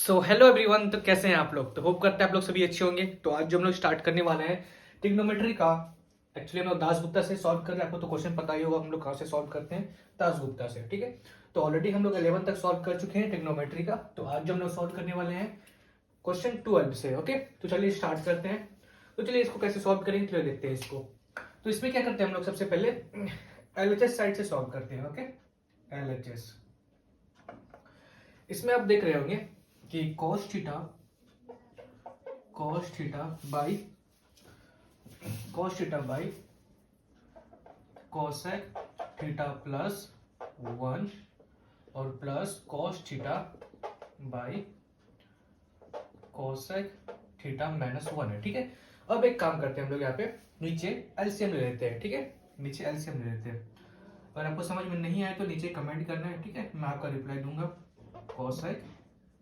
So hello everyone. तो कैसे हैं आप लोग? तो होप करते हैं आप लोग सभी अच्छे होंगे। तो आज जो हम लोग स्टार्ट करने वाले हैं ट्रिग्नोमेट्री का, एक्चुअली हम लोग दासगुप्ता से सॉल्व कर रहे हैं। आपको तो क्वेश्चन पता ही होगा हम लोग कहाँ से सॉल्व करते हैं, दासगुप्ता से। ठीक है, तो ऑलरेडी हम लोग 11 तक सॉल्व कर चुके हैं ट्रिग्नोमेट्री का। तो आज जो हम लोग सॉल्व करने वाले हैं क्वेश्चन 12 से। ओके, तो चलिए स्टार्ट करते हैं। तो चलिए इसको कैसे सॉल्व करेंगे चलिए देखते हैं इसको। तो इसमें क्या करते हैं हम लोग, सबसे पहले एलएचएस साइड से सॉल्व करते हैं। Okay, LHS. इसमें आप देख रहे होंगे कि cos theta by cosec theta plus 1 और plus cos theta by cosec theta minus 1 है। ठीक है, अब एक काम करते हैं हम लोग यहाँ पे नीचे एलसीएम ले लेते हैं। ठीक है, नीचे एलसीएम ले लेते हैं। अगर आपको समझ में नहीं आए तो नीचे कमेंट करना है। ठीक है, मैं आपका रिप्लाई दूंगा। कोसेक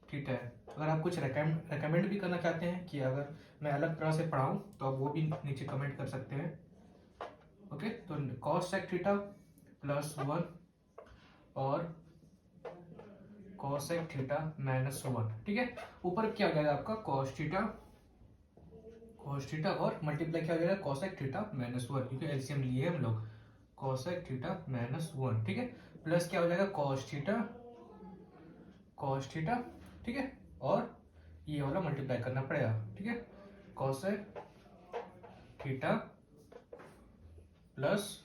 थीटा है। अगर आप कुछ रेकमेंड भी करना चाहते हैं कि अगर मैं अलग तरह से पढ़ाऊं तो आप वो भी नीचे कमेंट कर सकते हैं। ओके, तो cos sec थीटा प्लस 1 और cos sec थीटा माइनस 1। ठीक है, ऊपर क्या हो जाएगा आपका cos थीटा और मल्टीप्लाई क्या हो जाएगा cos sec थीटा माइनस 1, क्योंकि एलसीएम लिए हम लोग cos sec थीटा माइनस 1। ठीक है, प्लस क्या हो जाएगा cos थीटा। ठीक है, और ये वाला मल्टीप्लाई करना पड़ेगा। ठीक है, cos थीटा प्लस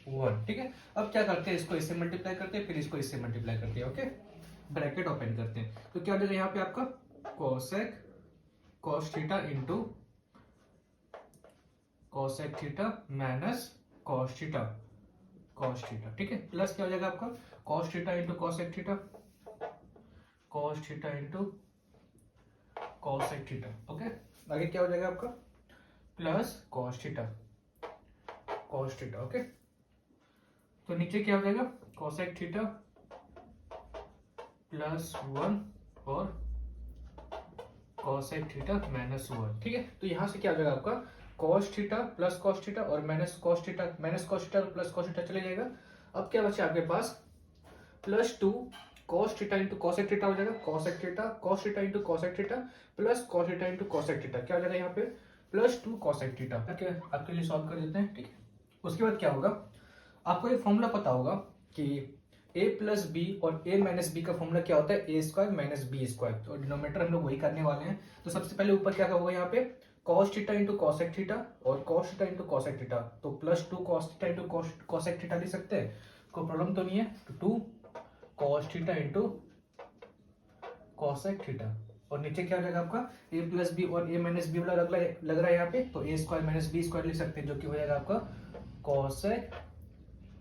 1। ठीक है, अब क्या करते हैं, इसको इससे मल्टीप्लाई करते हैं, फिर इसको इससे मल्टीप्लाई करते हैं। ओके, ब्रैकेट ओपन करते हैं। तो क्या हो जाएगा यहाँ पे आपका cos theta into cosec theta minus cos theta. ठीक है, प्लस क्या हो जाएगा आपका cos theta into cosec theta into cosec theta. Okay, आगे क्या हो जाएगा आपका प्लस cos थीटा। ओके, तो नीचे क्या हो जाएगा cosec थीटा प्लस 1 और cosec थीटा माइनस 1। ठीक है, तो यहां से क्या हो जाएगा आपका cos theta plus cos theta और माइनस cos थीटा और प्लस cos थीटा चले जाएगा। अब क्या बचा आपके पास plus 2 cos theta into cosec theta हो जाएगा। cos theta into cosec theta plus cos theta into cosec theta क्या हो जाएगा यहाँ पे प्लस 2 cosec थीटा। आपके लिए सॉल्व कर देते हैं। ठीक है, उसके बाद क्या होगा, आपको एक फॉर्मूला पता होगा कि a प्लस बी और a माइनस बी का फॉर्मूला क्या होता है, ए स्क्वायर माइनस बी स्क्वायर। तो डिनोमिनेटर हम लोग वही करने वाले हैं। तो सबसे पहले ऊपर क्या होगा यहाँ पे cos theta into cosec theta और cos theta into cosec theta. तो plus 2 cos theta into cosec theta लिख सकते हैं, कोई प्रॉब्लम तो नहीं है। तो 2 cos theta into cosec theta और नीचे क्या हो जाएगा आपका a प्लस बी और a माइनस बी वाला लग रहा है यहाँ पे, तो a square minus B square लिख सकते हैं, जो कि हो जाएगा आपका cosec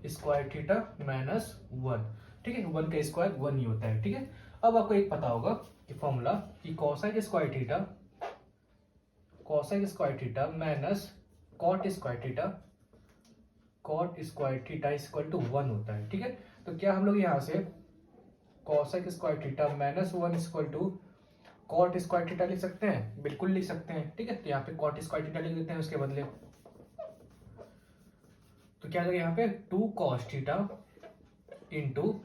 स्क्वायर थीटा माइनस 1। ठीक है, 1 का स्क्वायर 1 ही होता है। ठीक है, अब आपको एक पता होगा कि फॉर्मूला कि cosec square theta minus cot square theta equal to 1 होता है। ठीक है, तो क्या हम लोग यहाँ से cosec square theta minus 1 equal to cot square theta लिख सकते हैं? बिल्कुल लिख सकते हैं। ठीक है, तो यहाँ पे cot स्क्वायर थीटा लिख देते हैं उसके बदले। तो क्या यहाँ पे 2 cos theta into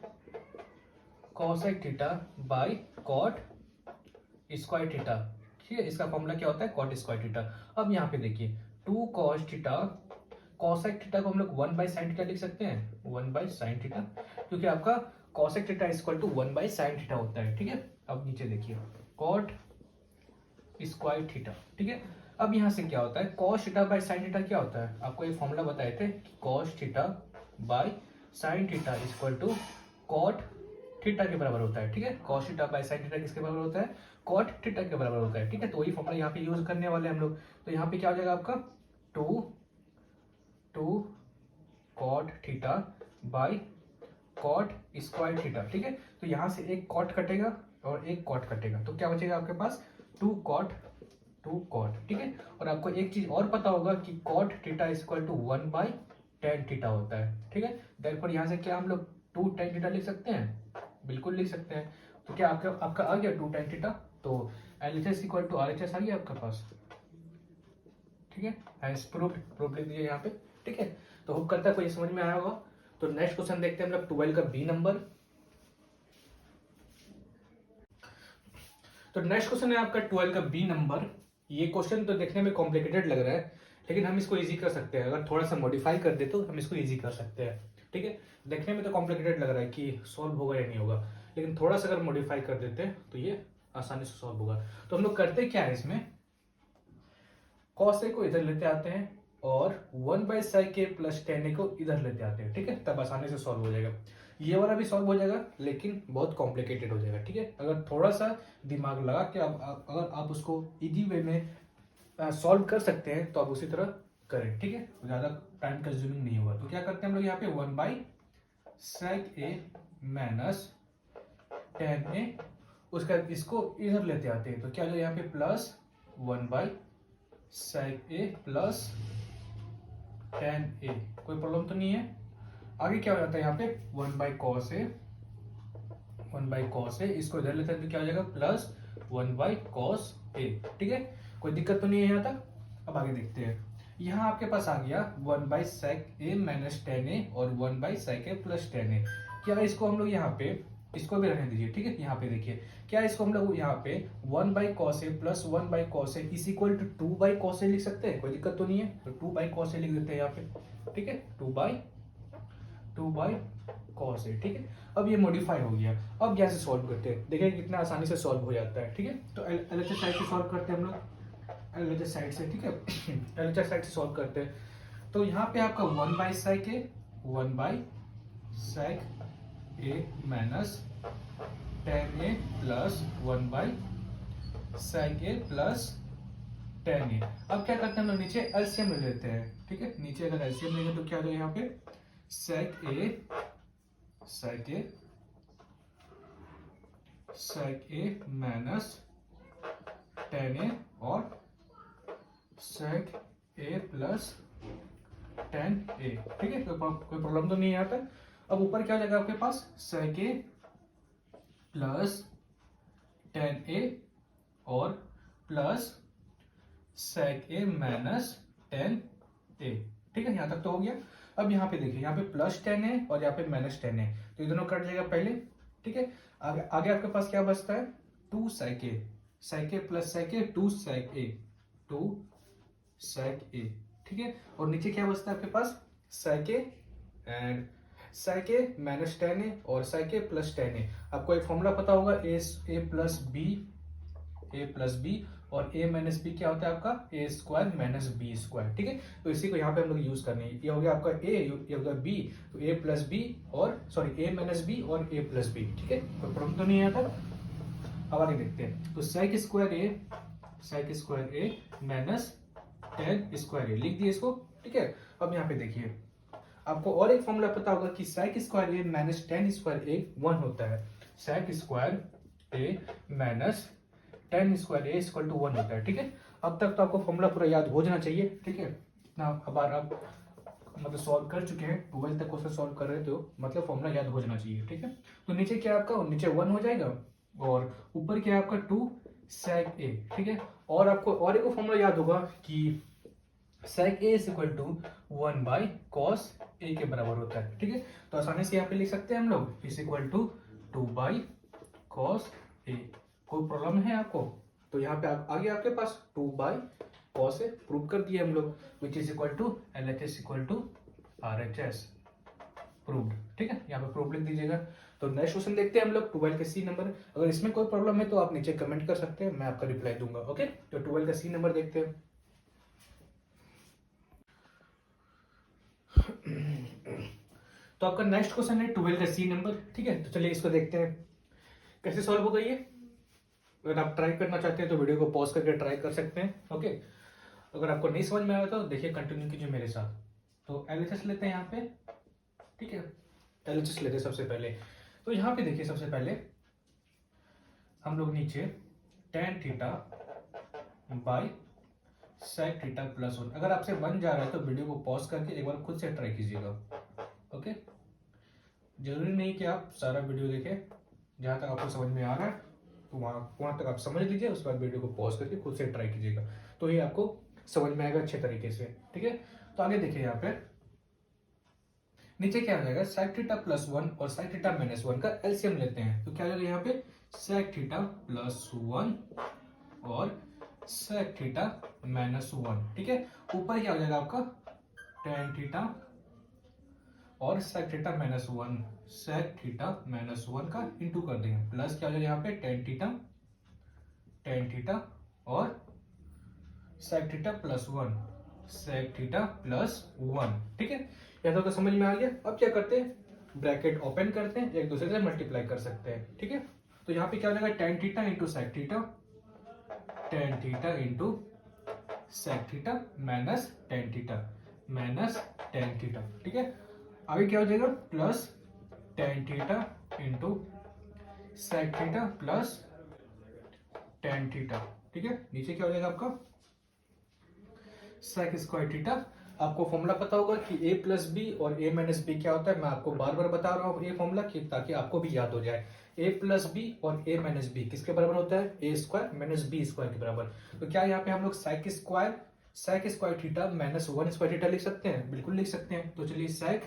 cosec theta by cot square theta. ठीक है, इसका फॉर्मूला क्या होता है cot स्क्वायर थीटा। अब यहाँ पे देखिए 2 cos थीटा, cosec थीटा को हम लोग 1 बाई साइन थीटा लिख सकते हैं, 1 बाई साइन थीटा, क्योंकि आपका cosec theta equal to 1 by sine theta होता है। ठीक है, अब नीचे देखिए cot स्क्वायर थीटा। ठीक है, अब यहाँ से क्या होता है cos theta by sine theta क्या होता है, आपको एक फॉर्मूला बताए थे cos theta by sine theta equal to cot theta के बराबर होता है। ठीक है, cos theta by sine theta किसके बराबर होता है, cot थीटा के बराबर होता है। ठीक है, तो वही फॉर्मूला यहाँ पे यूज करने वाले हम लोग। तो यहाँ पे क्या हो जाएगा आपका 2 cot theta by cot square theta. ठीक है, तो यहाँ से एक cot कटेगा और एक cot कटेगा, तो क्या बचेगा आपके पास 2 cot। ठीक है, और आपको एक चीज और पता होगा कि cot theta equal to 1 by tan theta होता है। ठीक है, देयरफॉर यहाँ से क्या हम लोग 2 tan थीटा लिख सकते हैं, बिल्कुल लिख सकते हैं। तो क्या आपका आ गया 2 tan थीटा, तो LHS इक्वल टू RHS आ गया आपके पास। ठीक है, हैज प्रूफ लिख दीजिए यहाँ पे। ठीक है, तो होप करता है कोई समझ में आया होगा। तो नेक्स्ट क्वेश्चन देखते हैं हम लोग 12 का बी नंबर। तो नेक्स्ट क्वेश्चन है आपका 12 का बी नंबर। ये क्वेश्चन तो देखने में कॉम्प्लिकेटेड लग रहा है, लेकिन हम इसको इजी कर सकते हैं। अगर थोड़ा सा मॉडिफाई कर दे तो हम इसको इजी कर सकते हैं। ठीक है, देखने में तो कॉम्प्लिकेटेड लग रहा है कि सॉल्व होगा या नहीं होगा, लेकिन थोड़ा सा अगर मॉडिफाई कर देते हैं तो ये आसानी से सॉल्व होगा। तो हम लोग करते क्या है, इसमें cos a को इधर लेते आते हैं और 1/sec a plus tan a को इधर लेते आते हैं। ठीक है, तब आसानी से सॉल्व हो जाएगा। ये वाला भी सॉल्व हो जाएगा, लेकिन बहुत कॉम्प्लिकेटेड हो जाएगा। ठीक है, अगर थोड़ा सा दिमाग लगा के अगर आप उसको इजी वे में सॉल्व कर सकते हैं तो आप उसी तरह करें। ठीक है, ज्यादा टाइम कंज्यूमिंग नहीं होगा। तो क्या करते हैं हम लोग यहाँ पे 1/sec a minus tan a, उसका इसको इधर लेते आते हैं। तो क्या हो यहाँ पे plus 1/sec a plus tan a, कोई प्रॉब्लम तो नहीं है। आगे क्या हो जाता है यहाँ पे 1/cos a, इसको इधर लेते हैं तो क्या हो जाएगा प्लस 1/cos a। ठीक है, कोई दिक्कत तो नहीं है यहाँ तक। अब आगे देखते हैं, यहाँ आपके पास आ गया 1/sec a minus tan a और 1/sec a plus tan a। क्या इसको हम लोग यहाँ पे, इसको भी रहने दीजिए। ठीक है, यहाँ पे देखिए क्या इसको हम लोग यहाँ पे 1/cos a plus 1/cos a is equal to 2/cos a लिख सकते हैं, कोई दिक्कत तो नहीं है। तो 2/cos a लिख देते हैं यहाँ पे। ठीक है, 2/cos a। ठीक है, अब ये मॉडिफाई हो गया। अब कैसे सॉल्व करते हैं, देखिए कितना आसानी से सॉल्व हो जाता है। ठीक है, तो एलएचएस साइड से सॉल्व करते हैं हम लोग, एलएचएस साइड से। ठीक है, एलएचएस साइड से सॉल्व करते हैं। तो यहाँ पे आपका 1/sec a minus tan a plus 1/sec a plus tan a। अब क्या करते हैं हम लोग नीचे एलसीएम ले लेते हैं। ठीक है, नीचे अगर एलसीएम लेंगे तो क्या हो जाएगा यहाँ पे sec a minus tan a और sec a plus tan a। ठीक है, कोई प्रॉब्लम तो नहीं आता। अब ऊपर क्या हो जाएगा आपके पास sec a plus tan a और plus sec a minus tan a। ठीक है, यहां तक तो हो गया। अब यहाँ पे देखिए, यहाँ पे प्लस tan a और यहाँ पे माइनस tan a, तो ये दोनों कट जाएगा पहले। ठीक है, आगे आपके पास क्या बचता है 2sec a plus sec a 2sec a। ठीक है, और नीचे क्या बचता है आपके पास sec a and sec a minus tan a और sec a plus tan a। आपको एक फॉर्मूला पता होगा a प्लस b और a माइनस b क्या होता है आपका a square minus b square. ठीक है, तो इसी को यहाँ पे हम लोग यूज करने हैं। ये हो गया आपका a, ये हो गया b, तो a प्लस b और सॉरी a माइनस b और a प्लस b। ठीक है, कोई प्रॉब्लम तो नहीं है यहाँ तक। अब आगे देखते हैं, तो sec square a minus tan square a लिख दिए इसको। ठीक है, अब यहाँ पे देखिए आपको और एक फॉर्मूला पता होगा कि sec square a minus tan square a 1 होता है। sec square a minus tan square a equal to 1 होता है। ठीक है, अब तक तो आपको फॉर्मूला पूरा याद हो जाना चाहिए। ठीक है, इतना बार आप मतलब सॉल्व कर चुके हैं, 12 तक क्वेश्चन सॉल्व कर रहे थे, तो मतलब फॉर्मूला याद हो जाना चाहिए। ठीक है, तो नीचे क्या आपका नीचे 1 हो जाएगा और ऊपर क्या आपका 2sec a। ठीक है, और आपको और एक फॉर्मूला याद होगा कि sec a is equal to 1/cos a के बराबर होता है। ठीक है, तो आसानी से यहाँ पे लिख सकते हैं हम लोग is equal to 2/cos a। कोई प्रॉब्लम है आपको, तो यहाँ पे आगे आपके पास 2/cos a प्रूव कर दिए हम लोग, which is equal to LHS equal to RHS proved. ठीक है, यहाँ पे प्रूव लिख दीजिएगा। तो नेक्स्ट क्वेश्चन देखते हैं हम लोग 12 के सी नंबर। अगर इसमें कोई प्रॉब्लम है तो आप नीचे कमेंट कर सकते हैं, मैं आपका रिप्लाई दूंगा। ओके, तो 12 का सी नंबर देखते हैं। तो आपका नेक्स्ट क्वेश्चन है 12 का सी नंबर। ठीक है, तो चलिए इसको देखते हैं कैसे सॉल्व होगा ये। अगर आप ट्राई करना चाहते हैं तो वीडियो को पॉज करके ट्राई कर सकते हैं। ओके, अगर आपको नहीं समझ में आया तो देखिए कंटिन्यू कीजिए मेरे साथ। तो LHS लेते हैं यहाँ पे। ठीक है, LHS लेते हैं सबसे पहले। तो यहाँ पे देखिए सबसे पहले हम लोग नीचे tan theta by sec theta plus 1। अगर आपसे बन जा रहा है तो वीडियो को पॉज करके एक बार खुद से ट्राई कीजिएगा। ओके, जरूरी नहीं कि आप सारा वीडियो देखें, जहाँ तक आपको समझ में आ रहा है तो वहां तक आप समझ लीजिए, उसके बाद वीडियो को पॉज करके खुद से ट्राई कीजिएगा, तो ये आपको समझ में आएगा अच्छे तरीके से। ठीक है, तो आगे देखिए यहाँ पे नीचे क्या हो जाएगा sec थीटा प्लस 1 और sec थीटा माइनस 1 का एलसीएम लेते हैं। तो क्या हो जाएगा यहाँ पे सेक थीटा प्लस 1 और सेक थीटा माइनस 1। ठीक है, ऊपर क्या हो जाएगा आपका टेन थीटा और sec theta minus 1, sec theta minus 1 का इंटू कर देंगे, प्लस क्या हो जाएगा यहाँ पे टेन थीटा और sec theta plus 1, sec theta plus 1। ठीक है, यहाँ तो समझ में आ गया। अब क्या करते हैं, ब्रैकेट ओपन करते हैं, एक दूसरे से मल्टीप्लाई कर सकते हैं। ठीक है, तो यहाँ पे क्या हो जाएगा tan theta into sec theta, tan theta into sec theta minus tan theta. ठीक है, आगे क्या हो जाएगा plus tan theta into sec theta plus tan theta. ठीक है, नीचे क्या हो जाएगा आपका सेक स्क्वायर थीटा। आपको फॉर्मूला पता होगा कि a प्लस बी और a माइनस बी क्या होता है। मैं आपको बार बार बता रहा हूँ ये फॉर्मूला कि ताकि आपको भी याद हो जाए। a प्लस बी और a माइनस बी किसके बराबर होता है, a square minus B square के बराबर। तो क्या यहाँ पे हम लोग sec square theta minus 1 square theta लिख सकते हैं, बिल्कुल लिख सकते हैं। तो चलिए सेक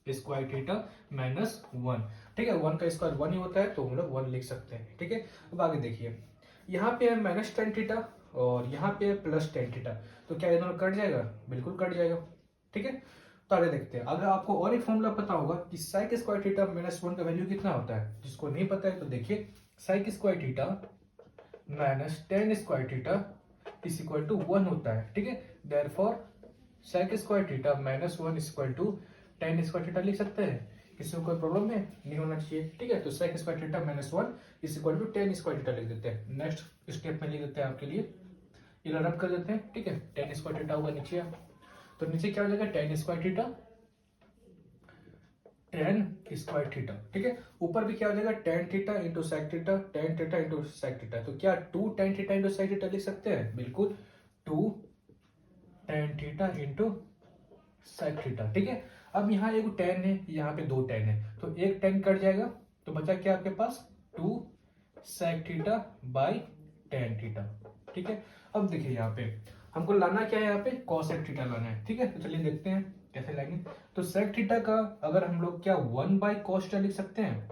स्क्वायर थीटा माइनस 1। ठीक है, 1 का स्क्वायर 1 ही होता है तो हम लोग 1 लिख सकते हैं। ठीक है, अब आगे देखिए, यहाँ पे है माइनस टेन थीटा और यहाँ पे है प्लस टेन थीटा, तो क्या ये दोनों कट जाएगा, बिल्कुल कट जाएगा। ठीक है, तो आगे देखते हैं। अगर आपको और एक फॉर्मूला पता होगा कि साइक स्क्वायर थीटा माइनस 1 का वैल्यू कितना होता है, जिसको नहीं पता है तो देखिए, sec square theta minus tan square theta is equal to 1 होता है। ठीक है, therefore sec square theta minus 1 is equal to tan square theta लिख सकते हैं। किसी को कोई प्रॉब्लम है, नहीं होना चाहिए। ठीक है, तो sec square theta minus 1 is equal to tan square theta लिख देते हैं। नेक्स्ट स्टेप में लिख देते हैं आपके लिए, ये रब कर देते हैं। ठीक है, टेन स्क्वायर थीटा होगा नीचे, तो नीचे क्या हो जाएगा टेन स्क्वायर थीटा ठीक है, ऊपर भी क्या हो जाएगा tan theta into sec theta, tan theta into sec theta. तो क्या two tan theta into sec theta लिख सकते हैं, बिल्कुल, two tan theta into sec theta. ठीक है, अब यहाँ एक टेन है, यहाँ पे दो टेन है, तो एक टेन कट जाएगा, तो बचा क्या आपके पास two sec theta by tan theta. ठीक है, अब देखिए यहाँ पे हमको लाना क्या है, यहाँ पे कॉसेक थीटा लाना है। ठीक है, तो चलिए देखते हैं कैसे लाएंगे। तो सेक थीटा का अगर हम लोग क्या 1 बाई कॉस थीटा लिख सकते हैं,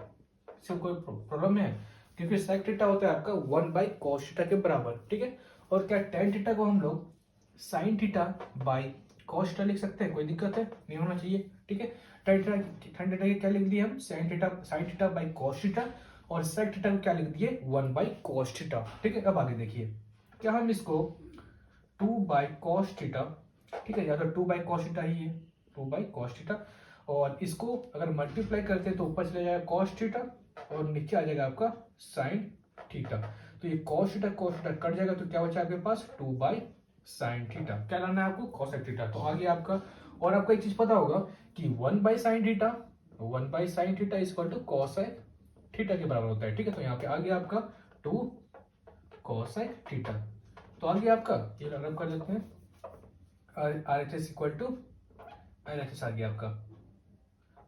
इससे कोई प्रॉब्लम है, क्योंकि सेक थीटा होता है आपका 1 बाई कॉस थीटा के बराबर। ठीक है, और क्या टेन थीटा को हम लोग sign theta by cos theta लिख सकते हैं, कोई दिक्कत है, नहीं होना चाहिए। ठीक है, टेन थीटा क्या लिख दिए हम, sign theta by cos theta, और सेक थीटा को क्या लिख दिए 1 बाई कॉस थीटा। ठीक है, अब आगे देखिए, क्या हम इसको 2 बाई कॉस थीटा, ठीक है, या तो 2 बाई कॉस थीटा ही है, 2 बाई कॉस थीटा, और इसको अगर मल्टीप्लाई करते हैं तो ऊपर चले जाएगा कॉस थीटा और नीचे आ जाएगा आपका साइन थीटा। तो ये कॉस थीटा कट जाएगा, तो क्या बचा आपके पास 2 बाई साइन थीटा। क्या लाना है आपको कॉसेक थीटा। तो आगे आपका, और आपको एक चीज पता होगा कि 1 by sine theta is equal to cosec theta के बराबर होता है। ठीक है, तो यहाँ पे आ गया आपका 2 कॉसेक थीटा। तो आगे आपका ये रब कर देते हैं, R H S equal to R H S आ गया आपका।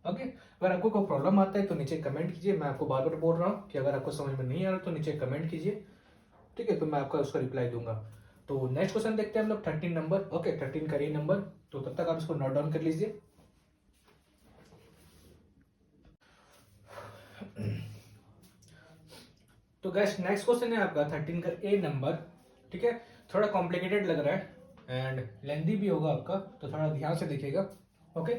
ओके, अगर आपको कोई प्रॉब्लम आता है तो नीचे कमेंट कीजिए। मैं आपको बार बार बोल रहा हूँ कि अगर आपको समझ में नहीं आ रहा तो नीचे कमेंट कीजिए। ठीक है, तो मैं आपका उसका रिप्लाई दूंगा। तो नेक्स्ट क्वेश्चन देखते हैं हम लोग 13 नंबर। ओके, 13 का ये नंबर, तो तब तक आप इसको नोट डाउन कर लीजिए। तो गैस नेक्स्ट क्वेश्चन है आपका 13 का ए नंबर। ठीक है, थोड़ा कॉम्प्लिकेटेड लग रहा है एंड लेंदी भी होगा आपका, तो थोड़ा ध्यान से देखिएगा। ओके,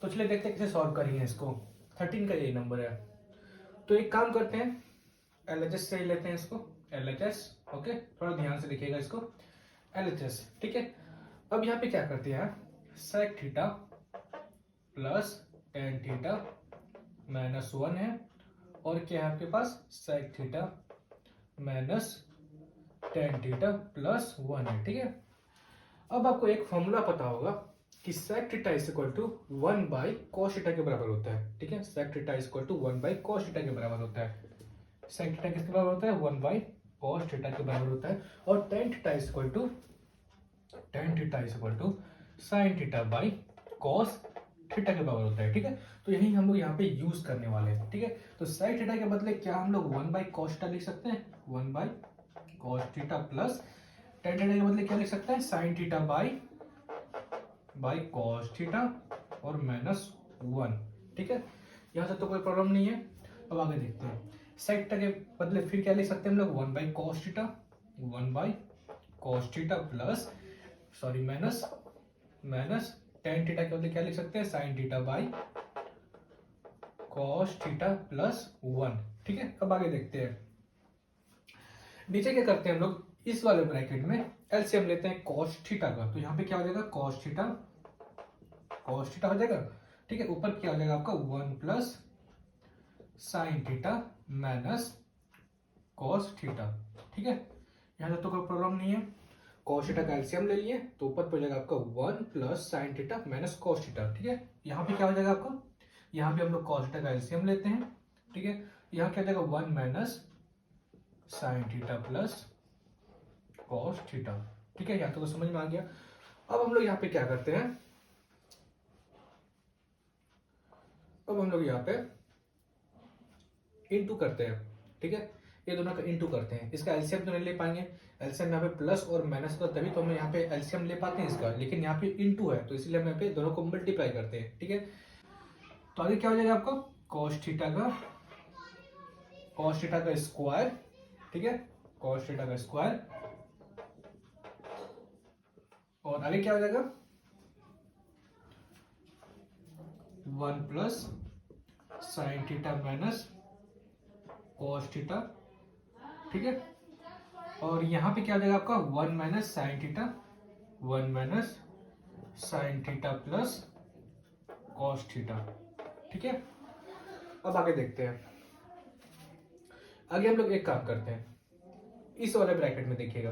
तो चलिए देखते हैं कैसे सॉल्व करेंगे इसको। 13 का ए नंबर है, तो एक काम करते हैं, एलएचएस से लेते हैं इसको, एलएचएस। ओके, थोड़ा ध्यान से देखिएगा इसको, एलएचएस। ठीक है, अब यहाँ पे क्या करते हैं, sec theta plus tan theta minus 1 है, और क्या है आपके पास sec theta minus tan theta plus 1 है। ठीक है, अब आपको एक फॉर्मूला पता होगा कि sec theta is equal to 1 by cos theta के बराबर होता है। ठीक है, sec theta is equal to 1 by cos theta के बराबर होता है। सेक थीटा किसके बराबर होता है, 1 बाई कॉस थीटा के बराबर होता है, और tan theta is equal to sine theta by cos theta के बराबर होता है। ठीक है, तो यही हम लोग यहाँ पे यूज करने वाले हैं। ठीक है, तो साइन थीटा के बदले क्या हम लोग 1 बाई कॉस थीटा लिख सकते हैं, 1 by cos theta plus tan theta के बदले क्या लिख सकते हैं, sign theta by cos theta और माइनस 1। ठीक है, यहाँ से तो कोई प्रॉब्लम नहीं है। अब आगे देखते हैं, साइन थीटा के बदले फिर क्या लिख सकते हैं हम लोग, 1/cos theta plus minus tan theta के बदले क्या लिख सकते हैं, sin theta by cos theta plus 1। ठीक है, अब आगे देखते हैं। नीचे क्या करते हैं हम लोग, इस वाले ब्रैकेट में एलसीएम लेते हैं cos थीटा का, तो यहाँ पे क्या हो जाएगा, cos थीटा हो जाएगा। ठीक है, ऊपर क्या हो जाएगा आपका 1 plus sine theta minus cos theta. ठीक है, यहाँ से तो कोई प्रॉब्लम नहीं है। cos थीटा का एलसीएम ले लिए तो ऊपर पे हो जाएगा आपका 1 plus sine theta minus cos theta. ठीक है, यहाँ पे क्या हो जाएगा आपका, यहाँ पे हम लोग cos थीटा का एलसीएम लेते हैं। ठीक है, यहाँ क्या हो जाएगा 1 minus sine theta plus cos theta. ठीक है, यहाँ तो समझ में आ गया। अब हम लोग यहाँ पे क्या करते हैं, अब हम लोग यहाँ पे इनटू करते हैं। ठीक है, ये दोनों का इनटू करते हैं। इसका एलसीएम तो नहीं ले पाएंगे, एलसीएम यहाँ पे प्लस और माइनस का, तभी तो हम यहाँ पे एलसीएम ले पाते हैं इसका, लेकिन यहाँ पे इनटू है तो इसलिए हम यहाँ पे दोनों को मल्टीप्लाई करते हैं। ठीक है, तो आगे क्या हो जाएगा आपका cos थीटा का स्क्वायर। ठीक है, cos थीटा का स्क्वायर, और आगे क्या हो जाएगा 1 plus sine theta minus cos theta. ठीक है, और यहाँ पे क्या हो जाएगा आपका 1 minus sine theta plus cos theta. ठीक है, अब आगे देखते हैं। आगे हम लोग एक काम करते हैं, इस वाले ब्रैकेट में देखिएगा।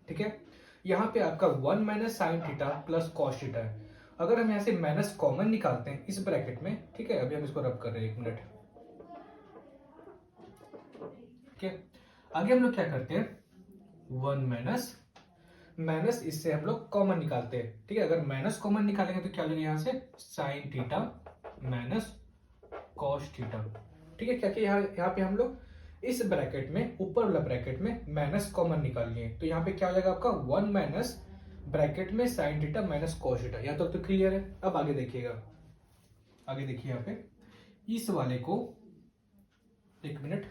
ठीक है, यहाँ पे आपका 1 minus sine theta plus cos theta है। अगर हम यहाँ से माइनस कॉमन निकालते हैं इस ब्रैकेट में, ठीक है, अभी हम इसको रब कर रहे हैं, 1 मिनट। ठीक है, आगे हम लोग क्या करते हैं, 1 माइनस इससे हम लोग कॉमन निकालते हैं। ठीक है, अगर माइनस कॉमन निकालेंगे तो क्या हो जाएगा यहाँ से sign theta minus cos theta. ठीक है, क्या कि यहाँ पे हम लोग इस ब्रैकेट में, ऊपर वाला ब्रैकेट में माइनस कॉमन निकाल लिए, तो यहाँ पे क्या हो जाएगा आपका 1 माइनस ब्रैकेट में sign theta minus cos theta. यहाँ तक तो क्लियर है। अब आगे देखिएगा, आगे देखिए यहाँ पे इस वाले को, 1 मिनट,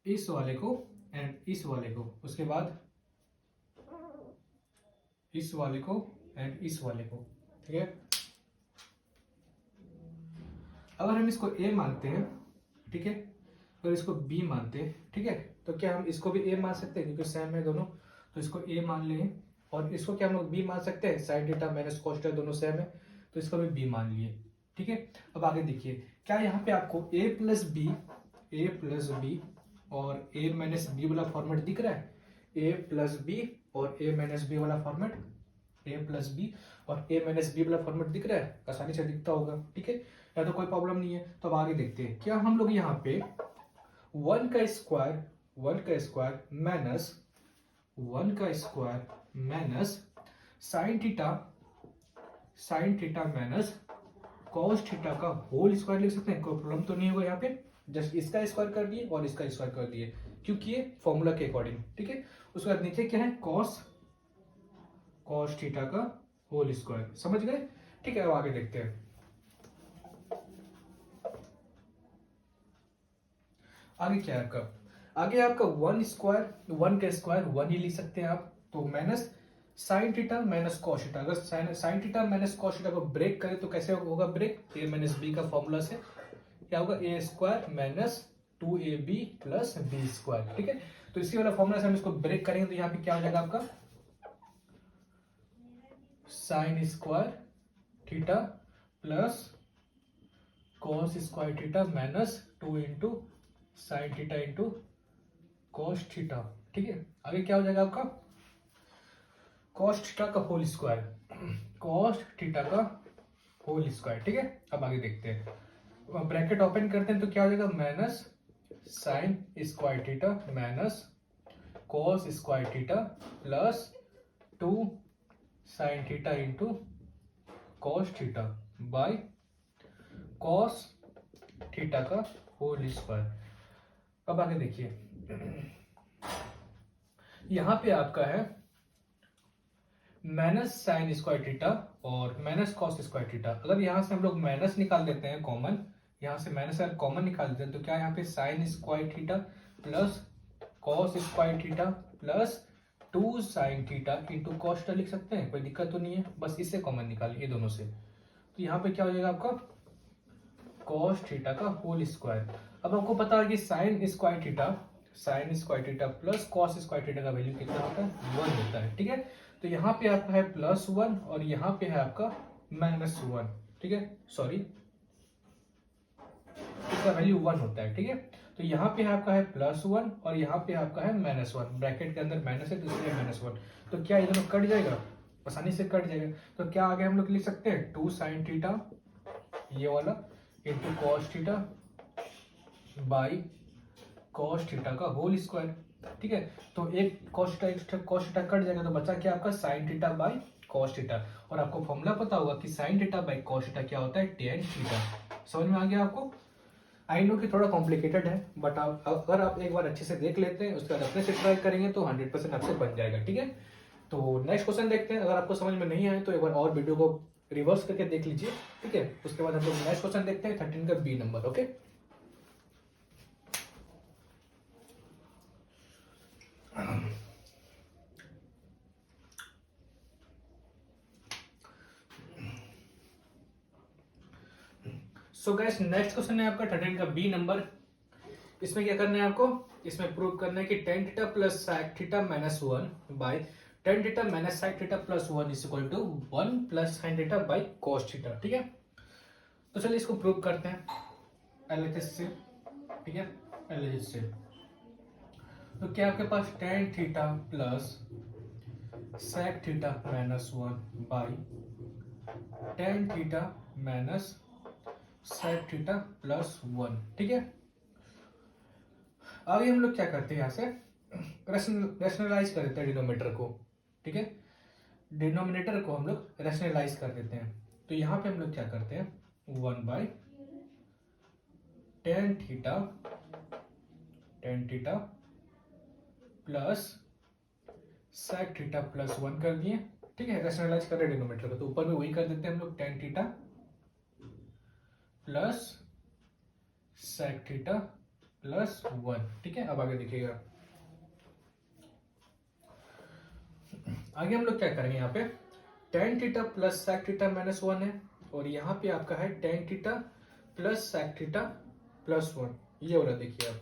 इस वाले को एंड इस वाले को, उसके बाद इस वाले को एंड इस वाले को। ठीक है, अगर हम इसको a मानते हैं, ठीक है, अगर इसको b मानते हैं, ठीक है, तो क्या हम इसको भी a मान सकते हैं, क्योंकि सेम है दोनों, तो इसको a मान लें। और इसको क्या हम लोग b मान सकते हैं, sign theta minus cos theta दोनों सेम है, तो इसको भी b मान लिए। ठीक है, अब आगे देखिए, क्या यहाँ पे आपको a प्लस b और a माइनस b वाला फॉर्मेट दिख रहा है, a प्लस b और a माइनस b वाला फॉर्मेट, a प्लस b और a माइनस b वाला फॉर्मेट दिख रहा है, आसानी से दिखता होगा। ठीक है, या तो कोई प्रॉब्लम नहीं है। तो अब आगे देखते हैं, क्या हम लोग यहाँ पे 1 का square minus sine theta minus cos theta का होल स्क्वायर लिख सकते हैं, कोई प्रॉब्लम तो नहीं होगा। यहाँ पे जस्ट इसका स्क्वायर कर दिए और इसका स्क्वायर कर दिए, क्योंकि ये फॉर्मूला के अकॉर्डिंग। ठीक है, उसके बाद नीचे क्या है, cos थीटा का होल स्क्वायर, समझ गए। ठीक है, अब आगे देखते हैं। आगे क्या है आपका, आगे आपका 1 का स्क्वायर 1 ही लिख सकते हैं आप, तो minus sine theta minus cos theta. अगर sine theta minus cos theta को ब्रेक करें तो कैसे होगा ब्रेक, a माइनस b का फॉर्मूला से क्या होगा, a square minus 2ab plus b square. ठीक है, तो इसी वाला फॉर्मूला से हम इसको ब्रेक करेंगे तो यहाँ पे क्या हो जाएगा आपका sine square theta plus cos square theta minus 2 into sine theta into cos theta. ठीक है, आगे क्या हो जाएगा आपका cos थीटा का होल स्क्वायर, ठीक है। अब आगे देखते हैं, ब्रैकेट ओपन करते हैं तो क्या हो जाएगा minus sine square theta minus cos square theta plus 2 sign theta into cos theta by cos theta का होल स्क्वायर। अब आगे देखिए, यहां पे आपका है माइनस साइन स्क्वायर थीटा और माइनस कॉस स्क्वायर थीटा। अगर यहाँ से हम लोग माइनस निकाल देते हैं कॉमन, यहाँ से माइनस अगर कॉमन निकाल देते हैं तो क्या यहाँ पे sine square theta plus cos square theta plus 2 sign theta into cos theta लिख सकते हैं, कोई दिक्कत तो नहीं है। बस इससे कॉमन निकालिए दोनों से, तो यहाँ पे क्या हो जाएगा आपका कॉस थीटा का होल स्क्वायर। अब आपको पता है कि sine square theta plus cos square theta का वैल्यू कितना होता है, 1 होता है। ठीक है, तो यहाँ पे आपका है +1 और यहाँ पे है आपका -1। ठीक है, सॉरी इसका वैल्यू 1 होता है। ठीक है, तो यहाँ पे आपका है +1 और यहाँ पे आपका है -1, ब्रैकेट के अंदर माइनस है तो इसलिए -1। तो क्या ये दोनों कट जाएगा, आसानी से कट जाएगा। तो क्या आगे हम लोग लिख सकते हैं 2 साइन थीटा ये वाला into cos theta by cos theta का होल स्क्वायर। ठीक है, तो एक कॉस थीटा कट जाएगा तो बचा क्या आपका sign theta by cos theta. और आपको फॉर्मूला पता होगा कि sign theta by cos theta क्या होता है, टेन थीटा। समझ में आ गया आपको? आई नो कि थोड़ा कॉम्प्लिकेटेड है, बट आप अगर आप एक बार अच्छे से देख लेते हैं उसके बाद अपने से ट्राई करेंगे तो 100% आपसे बन जाएगा। ठीक है, तो नेक्स्ट क्वेश्चन देखते हैं। अगर आपको समझ में नहीं आए तो एक बार और वीडियो को रिवर्स करके देख लीजिए। ठीक है, उसके बाद हम लोग नेक्स्ट क्वेश्चन देखते हैं 13 का B number. Okay, so guys next question है आपका 13 का बी नंबर। इसमें क्या करना है आपको, इसमें प्रूव करना है कि tan theta plus sec theta minus 1 by tan theta minus sec theta plus 1 is equal to 1 plus sin theta by cos theta. ठीक है, तो चलिए इसको प्रूव करते हैं एलएचएस से। ठीक है, एलएचएस से तो क्या आपके पास tan theta plus sec theta minus 1 by tan theta minus sec theta plus 1। ठीक है, आगे हम लोग क्या करते हैं, यहाँ से रैशनलाइज कर देते हैं डिनोमिनेटर को। ठीक है, डिनोमिनेटर को हम लोग रैशनलाइज कर देते हैं। तो यहाँ पे हम लोग क्या करते हैं 1 by tan theta plus sec theta plus 1 कर दिए। ठीक है, रैशनलाइज कर रहे हैं डिनोमिनेटर को, तो ऊपर में वही कर देते हैं हम लोग tan theta plus sec theta plus 1। ठीक है, अब आगे देखिएगा, आगे हम लोग क्या करेंगे, यहाँ पे tan theta plus sec theta minus 1 है और यहाँ पे आपका है tan theta plus sec theta plus 1। ये वाला देखिए आप,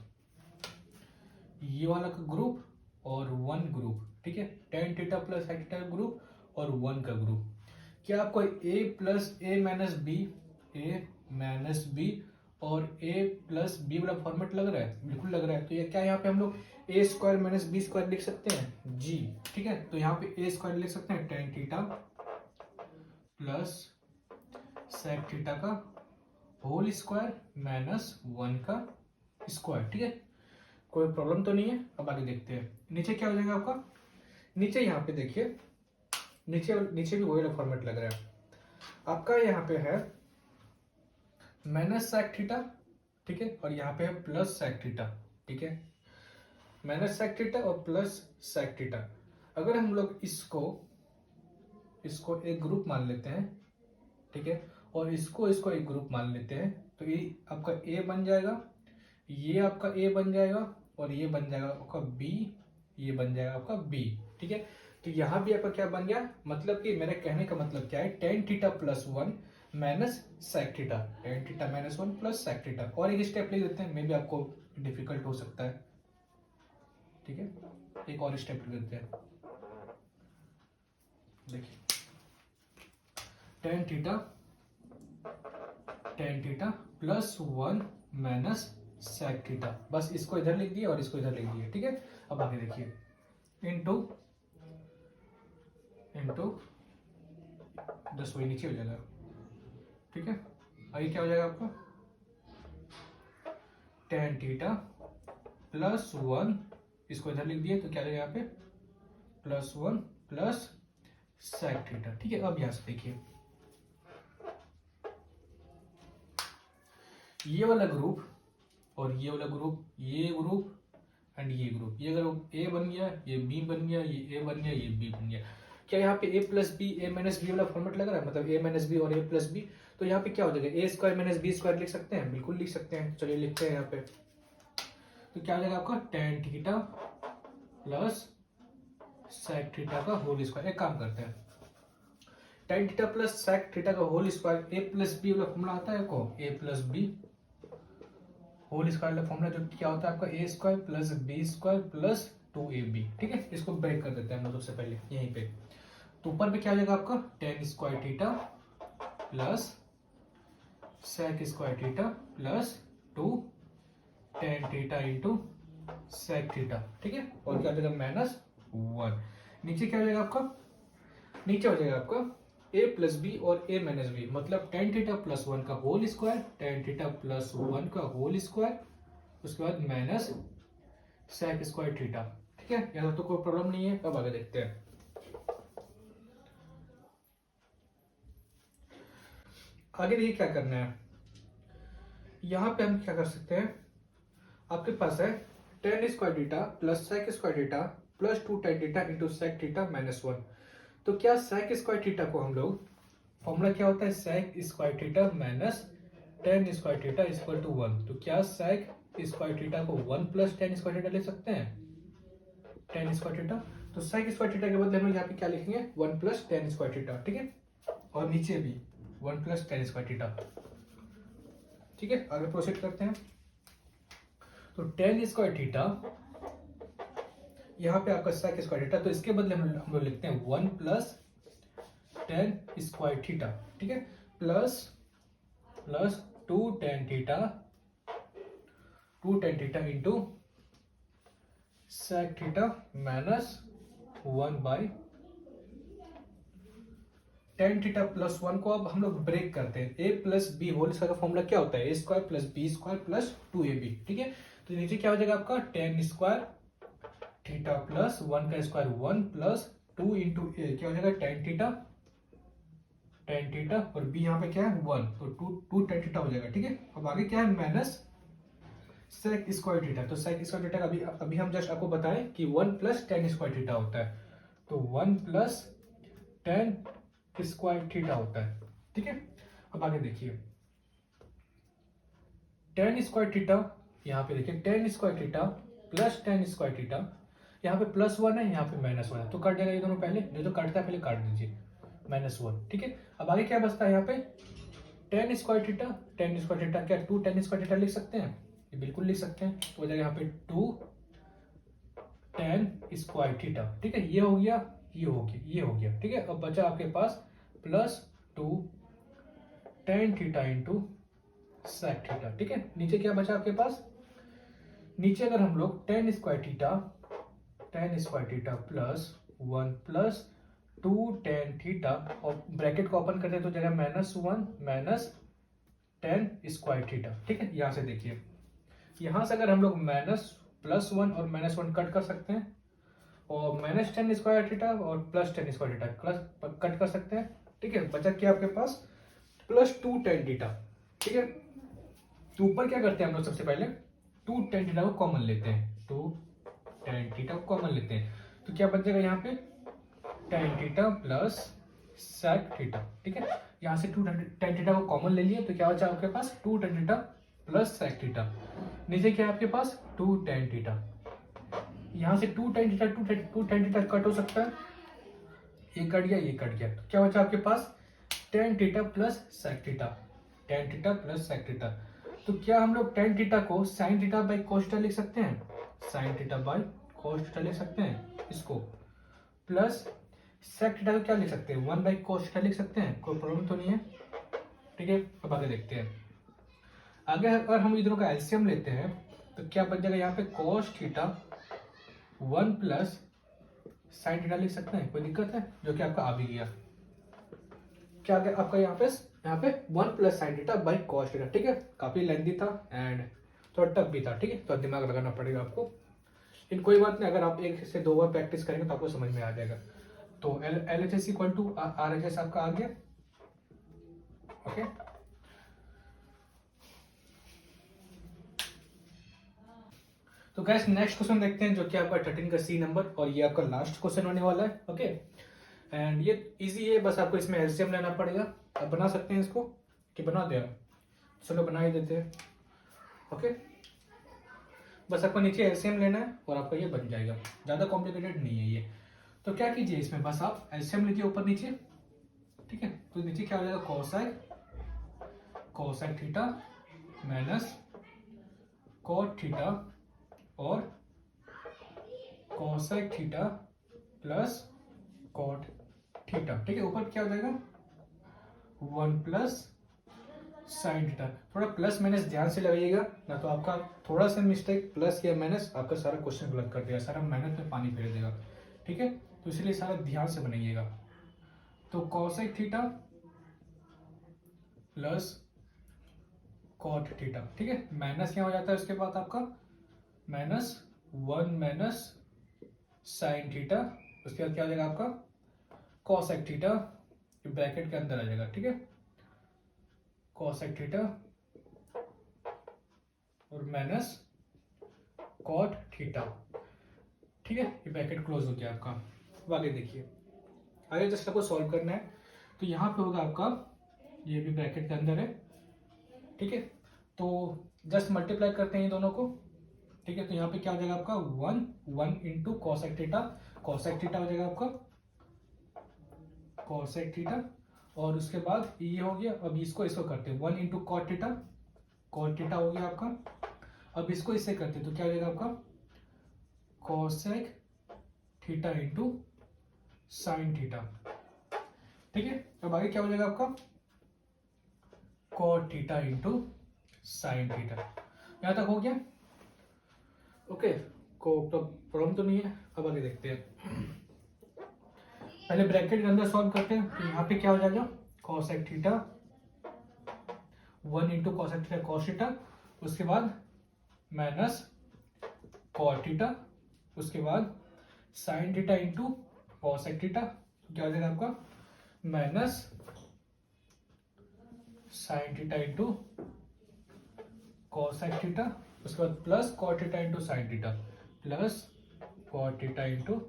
ये वाला का ग्रुप और 1 ग्रुप। ठीक है, tan theta plus sec theta का ग्रुप और 1 का ग्रुप। क्या आपको a plus a minus B और a प्लस बी वाला फॉर्मेट लग रहा है? बिल्कुल लग रहा है। तो ये क्या यहाँ पे हम लोग a square minus B square लिख सकते हैं जी। ठीक है, तो यहाँ पे a स्क्वायर लिख सकते हैं tan theta plus sec theta का होल स्क्वायर माइनस 1 का स्क्वायर। ठीक है, कोई प्रॉब्लम तो नहीं है। अब आगे देखते हैं नीचे क्या हो जाएगा आपका। नीचे यहाँ पे देखिए, नीचे भी वही वाला फॉर्मेट लग रहा है आपका। यहाँ पे है माइनस sec थीटा। ठीक है, और यहाँ पे है प्लस sec थीटा। ठीक है, माइनस sec थीटा और प्लस sec थीटा। अगर हम लोग इसको एक ग्रुप मान लेते हैं, ठीक है, और इसको एक ग्रुप मान लेते हैं, तो ये आपका a बन जाएगा, ये आपका a बन जाएगा और ये बन जाएगा आपका b, ये बन जाएगा आपका b। ठीक है, तो यहाँ भी आपका क्या बन गया, मतलब कि मेरे कहने का मतलब क्या है, tan theta plus 1 minus sec theta, tan theta minus 1 plus sec theta. और एक स्टेप ले लेते हैं, मे भी आपको डिफिकल्ट हो सकता है। ठीक है, एक और स्टेप ले लेते हैं। देखिए tan theta plus 1 minus sec theta, बस इसको इधर लिख दिए और इसको इधर लिख दिए। ठीक है, अब आगे देखिए इनटू दस वही नीचे हो जाएगा। ठीक है, आगे क्या हो जाएगा आपका tan थीटा प्लस 1, इसको इधर लिख दिए तो क्या रहेगा यहाँ पे प्लस 1 प्लस sec थीटा। ठीक है, अब यहां से देखिए ये वाला ग्रुप और ये वाला ग्रुप, ये ग्रुप एंड ये ग्रुप, ये अगर a बन गया, ये b बन गया, ये a बन गया, ये b बन गया। क्या यहाँ पे a plus B A minus B वाला फॉर्मेट लग रहा है, मतलब a माइनस बी और a प्लस बी, तो यहाँ पे क्या हो जाएगा a square minus B square लिख सकते हैं, बिल्कुल लिख सकते हैं। चलिए लिखते हैं यहाँ पे, तो क्या हो जाएगा आपका tan theta plus sec theta का होल स्क्वायर। एक काम करते हैं, tan theta plus sec theta का whole square a plus B वाला फॉर्मूला आता है को, a plus B whole square वाला फॉर्मूला जो क्या होता है आपका a square plus B square plus 2ab। ठीक है, इसको ब्रेक कर देते हैं हम लोग सबसे पहले यहीं पे। तो ऊपर पे क्या हो जाएगा आपका tan square theta plus sec square theta plus 2 tan theta into sec theta. ठीक है, और क्या हो जाएगा -1। नीचे क्या हो जाएगा आपका, नीचे हो जाएगा आपका a प्लस बी और a माइनस बी, मतलब tan थीटा प्लस 1 का whole square, tan theta plus 1 का होल स्क्वायर, उसके बाद माइनस sec स्क्वायर थीटा। ठीक है, यहाँ तो कोई प्रॉब्लम नहीं है। अब आगे देखते हैं, आगे देखिए क्या करना है। यहाँ पे हम क्या कर सकते हैं, आपके पास है tan square theta plus sec square theta plus 2 tan theta into sec theta -1। तो क्या sec स्क्वायर थीटा को हम लोग, फॉर्मूला क्या होता है sec square theta minus tan square theta equal to 1। तो क्या sec स्क्वायर थीटा को 1 प्लस tan स्क्वायर थीटा लिख सकते हैं, tan स्क्वायर थीटा। तो sec स्क्वायर थीटा के बदले हम लोग यहाँ पे क्या लिखेंगे 1 प्लस tan स्क्वायर थीटा। ठीक है, और नीचे भी 1 प्लस tan स्क्वायर थीटा। ठीक है, आगे प्रोसीड करते हैं। तो tan स्क्वायर थीटा, यहाँ पे आपका sec स्क्वायर थीटा, तो इसके बदले हम लोग लिखते हैं 1 प्लस tan स्क्वायर थीटा। ठीक है, plus 2 tan theta into sec theta -1 by tan theta plus 1 को अब हम लोग ब्रेक करते हैं। a plus B whole square का फॉर्मूला क्या होता है, a square plus B square plus 2ab। ठीक है, तो नीचे क्या हो जाएगा आपका tan स्क्वायर थीटा प्लस 1 का स्क्वायर 1 प्लस 2 इंटू ए, क्या हो जाएगा tan थीटा और b यहाँ पे क्या है 1, तो 2 tan थीटा हो जाएगा। ठीक है, अब आगे क्या है माइनस sec स्क्वायर थीटा। तो sec स्क्वायर थीटा का अभी हम जस्ट आपको बताएं कि 1 प्लस tan स्क्वायर थीटा होता है, तो 1 प्लस tan स्क्वायर थीटा होता है। ठीक है, अब आगे देखिए tan स्क्वायर थीटा, यहाँ पे देखिए tan square theta plus tan square theta, यहाँ पे +1 है, यहाँ पे -1 है, तो कट जाएगा ये दोनों। पहले जो कटता है पहले काट दीजिए, -1। ठीक है, अब आगे क्या बचता है यहाँ पे tan स्क्वायर थीटा क्या 2 tan स्क्वायर थीटा लिख सकते हैं, ये बिल्कुल लिख सकते हैं। तो हो जाएगा यहाँ पे 2 tan स्क्वायर थीटा। ठीक है, ये हो गया, ये हो गया, ये हो गया। ठीक है, अब बचा आपके पास +2 tan theta into sec theta. ठीक है, नीचे क्या बचा आपके पास, नीचे अगर हम लोग tan square theta plus 1 plus 2 tan theta और ब्रैकेट को ओपन करते हैं तो जगह -1 माइनस tan स्क्वायर थीटा। ठीक है, यहां से देखिए, यहां से अगर हम लोग +1 और -1 कट कर सकते हैं और -tan स्क्वायर थीटा और +tan स्क्वायर थीटा कट कर सकते हैं। ठीक है, बचा क्या आपके पास +2 tan थीटा। ठीक है, तो ऊपर क्या करते हैं हम लोग सबसे पहले 2 tan थीटा को कॉमन लेते हैं, 2 tan थीटा को कॉमन लेते हैं, तो क्या बच जाएगा यहाँ पे tan theta plus sec theta. ठीक है, यहाँ से 2 tan थीटा को कॉमन ले लिए तो क्या बचा आपके पास 2 tan theta plus sec theta. नीचे क्या है आपके पास 2 tan थीटा, यहाँ से 2 tan थीटा कट हो सकता है, ये कट गया, ये कट गया, तो क्या बचा आपके पास tan theta plus sec theta, tan theta plus sec theta. तो क्या हम लोग tan थीटा को sin theta by cos theta लिख सकते हैं, sin theta by cos theta लिख सकते हैं इसको, प्लस sec थीटा को क्या लिख सकते हैं 1 बाई cos थीटा लिख सकते हैं, कोई प्रॉब्लम तो नहीं है। ठीक है, अब आगे देखते हैं, आगे अगर हम इधरों का एलसीएम लेते हैं तो क्या बच जाएगा यहाँ पे cos theta 1 plus sin theta लिख सकते हैं, कोई दिक्कत है, जो कि आपका आ भी गया। क्या आपका यहाँ पे 1 plus sin theta by cos theta. ठीक है, काफी लेंथी था एंड थोड़ा टफ भी था। ठीक है, तो दिमाग लगाना पड़ेगा आपको, इन कोई बात नहीं, अगर आप 1 से 2 बार प्रैक्टिस करेंगे तो आपको समझ में आ जाएगा। तो LHS इक्वल टू RHS आपका आ गया। ओके, तो गैस नेक्स्ट क्वेश्चन देखते हैं जो कि आपका 13 का C नंबर, और ये आपका लास्ट क्वेश्चन होने वाला है। ओके, एंड ये इजी है, बस आपको इसमें एलसीएम लेना पड़ेगा। आप बना सकते हैं इसको कि बना दे आप, चलो बना ही देते हैं। ओके, बस आपको नीचे एलसीएम लेना है और आपका ये बन जाएगा, ज़्यादा कॉम्प्लिकेटेड नहीं है ये। तो क्या कीजिए इसमें, बस आप एलसीएम लीजिए ऊपर नीचे, ठीक है। तो नीचे क्या हो जाएगा, cosec theta minus cot theta और cosec theta plus cot theta, ठीक है। ऊपर क्या हो जाएगा 1 प्लस साइन थीटा। थोड़ा प्लस माइनस ध्यान से लगाइएगा, ना तो आपका थोड़ा सा मिस्टेक प्लस या माइनस आपका सारा क्वेश्चन गलत कर देगा, सारा मेहनत में पानी फेर देगा, ठीक है। तो इसलिए सारा ध्यान से बनाइएगा। तो cosec theta plus cot theta, ठीक है। माइनस क्या हो जाता है उसके बाद आपका -1 माइनस साइन थीटा, उसके बाद क्या हो जाएगा आपका कोसेक थीटा, ब्रैकेट के अंदर आ जाएगा, ठीक है। कोसेक थीटा और माइनस कॉट थीटा, ठीक है। ये ब्रैकेट क्लोज हो गया आपका। अब आगे देखिए, आगे जस्ट आपको सॉल्व करना है। तो यहाँ पे होगा आपका, ये भी ब्रैकेट के अंदर है, ठीक है। तो जस्ट मल्टीप्लाई करते हैं ये दोनों को, ठीक है। तो यहाँ पे क्या हो जाएगा आपका 1 into cosec theta, cosec theta हो जाएगा आपका कोसेक थीटा, और उसके बाद ये हो गया। अब इसको करते हैं 1 into cot theta, cot theta हो गया आपका। अब इसको इससे करते हैं तो क्या हो जाएगा आपका cosec theta into sine theta, ठीक है। अब आगे क्या हो जाएगा आपका cot theta into sine theta. यहां तक हो गया, ओके। को प्रॉब्लम तो नहीं है। अब आगे देखते हैं, पहले ब्रैकेट के अंदर सॉल्व करते हैं। तो यहाँ पे क्या हो जाएगा cosec theta 1 into cosec theta cos theta, उसके बाद माइनस कॉट थीटा, उसके बाद sine theta into cosec theta, क्या हो जाएगा आपका minus sine theta into cosec theta, उसके बाद plus cot theta into sine theta, plus cot theta into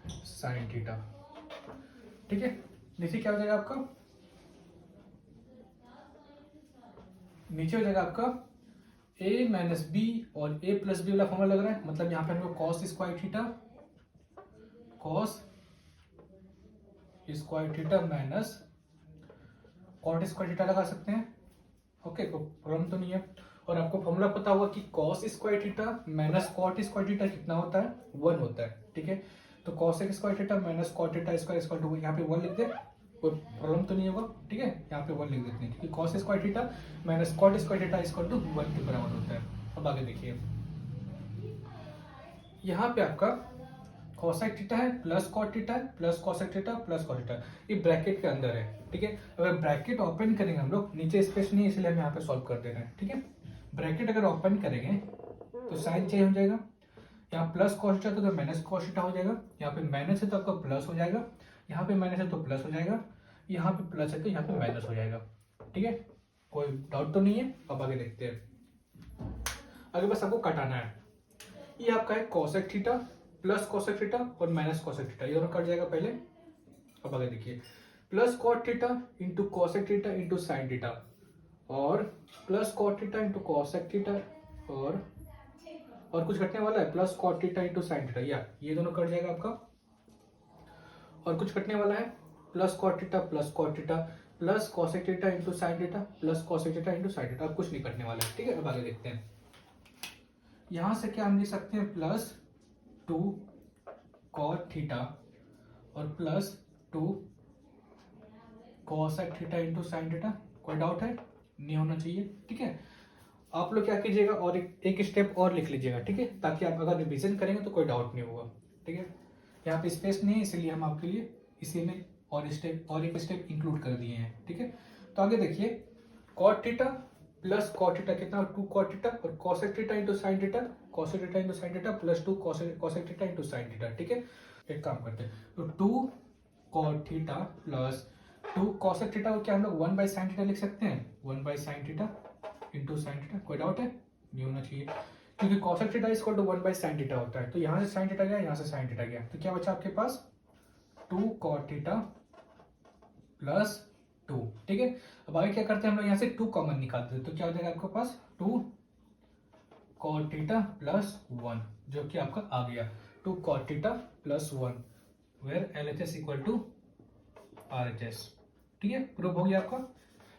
sine theta, ठीक है। नीचे क्या हो जाएगा आपका, नीचे हो जाएगा आपका a माइनस बी और a प्लस बी वाला फॉर्मूला लग रहा है, मतलब यहाँ पे हमको cos square theta minus cot square theta लगा सकते हैं, ओके। तो प्रॉब्लम तो नहीं है। और आपको फॉर्मूला पता होगा कि cos square theta minus cot square theta कितना होता है 1 होता है, ठीक है। तो cos square theta minus cot theta square equal to यहाँ पे 1 लिख दे, कोई प्रॉब्लम तो नहीं होगा, ठीक है। यहाँ पे 1 लिख देते हैं, ठीक है। Cos square theta minus cot square theta equal to 1 के बराबर होता है। अब आगे देखिए, यहाँ पे आपका कोसेक थीटा है प्लस कॉट थीटा है plus cosec theta plus cot theta, ये ब्रैकेट के अंदर है, ठीक है। अगर ब्रैकेट ओपन करेंगे हम लोग, नीचे स्पेस नहीं है इसलिए हम यहाँ पे सॉल्व कर दे रहे हैं, ठीक है। ब्रैकेट अगर ओपन करेंगे तो साइन चेंज हो जाएगा, यहाँ प्लस कॉस थीटा तो माइनस कॉस थीटा हो जाएगा, यहाँ पे माइनस है तो आपका प्लस हो जाएगा, यहाँ पे माइनस है तो प्लस हो जाएगा, यहाँ पे प्लस है तो यहाँ पे माइनस हो जाएगा, ठीक है। कोई डाउट तो नहीं है। अब आगे देखते हैं, आगे बस आपको कटाना है। ये आपका है cosec theta plus cosec theta और माइनस कोसेक थीटा, ये दोनों कट जाएगा पहले। अब आगे देखिए, plus cot theta into cosec theta into sine theta और plus cot theta into cosec theta और कुछ घटने वाला है plus cot theta into sine theta, या ये दोनों कट जाएगा आपका। और कुछ घटने वाला है plus cot theta plus cosec theta into sine theta plus cosec theta into sine theta, अब कुछ नहीं कटने वाला है, ठीक है। अब आगे देखते हैं, यहां से क्या हम लिख सकते हैं प्लस 2 कॉट थीटा और plus 2 cosec theta into sine theta. कोई डाउट है? नहीं होना चाहिए, ठीक है। आप लोग क्या कीजिएगा और एक स्टेप और लिख लीजिएगा, ठीक है, ताकि आप अगर रिवीजन करेंगे तो कोई डाउट नहीं होगा, ठीक है। यहाँ पे स्पेस नहीं है इसलिए हम आपके लिए इसी में और एक स्टेप इंक्लूड कर दिए हैं, ठीक है। तो आगे देखिए, cot theta plus cot theta कितना 2 कॉट थीटा और cosec theta into sine theta plus 2 cosec theta into sine theta, ठीक है। एक काम करते हैं, तो 2 cot theta plus 2 cosec theta को क्या हम लोग 1 बाई साइन थीटा लिख सकते हैं, 1 by sine theta into sine theta. कोई डाउट है? नहीं होना चाहिए, क्योंकि cosec theta equal to 1 by sine theta होता है। तो यहाँ से साइन थीटा गया, यहाँ से साइन थीटा गया, तो क्या बचा आपके पास 2 cot थीटा प्लस 2। ठीक है, अब आगे क्या करते हैं हम लोग यहाँ से 2 कॉमन निकालते हैं, तो क्या हो जाएगा आपके पास 2 cot थीटा प्लस 1, जो कि आपका आ गया 2 cot theta plus 1, where LHS equal to RHS। ठीक है, प्रूव हो गया आपका,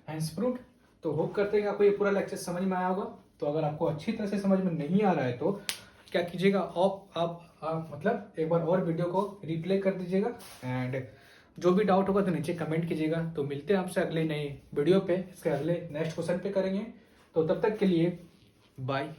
हैंस प्रूव्ड। तो होप करते हैं कि आपको ये पूरा लेक्चर समझ में आया होगा। तो अगर आपको अच्छी तरह से समझ में नहीं आ रहा है तो क्या कीजिएगा, आप मतलब एक बार और वीडियो को रिप्ले कर दीजिएगा, एंड जो भी डाउट होगा तो नीचे कमेंट कीजिएगा। तो मिलते हैं आपसे अगले नए वीडियो पे, इसके अगले नेक्स्ट क्वेश्चन पे करेंगे। तो तब तक के लिए बाय।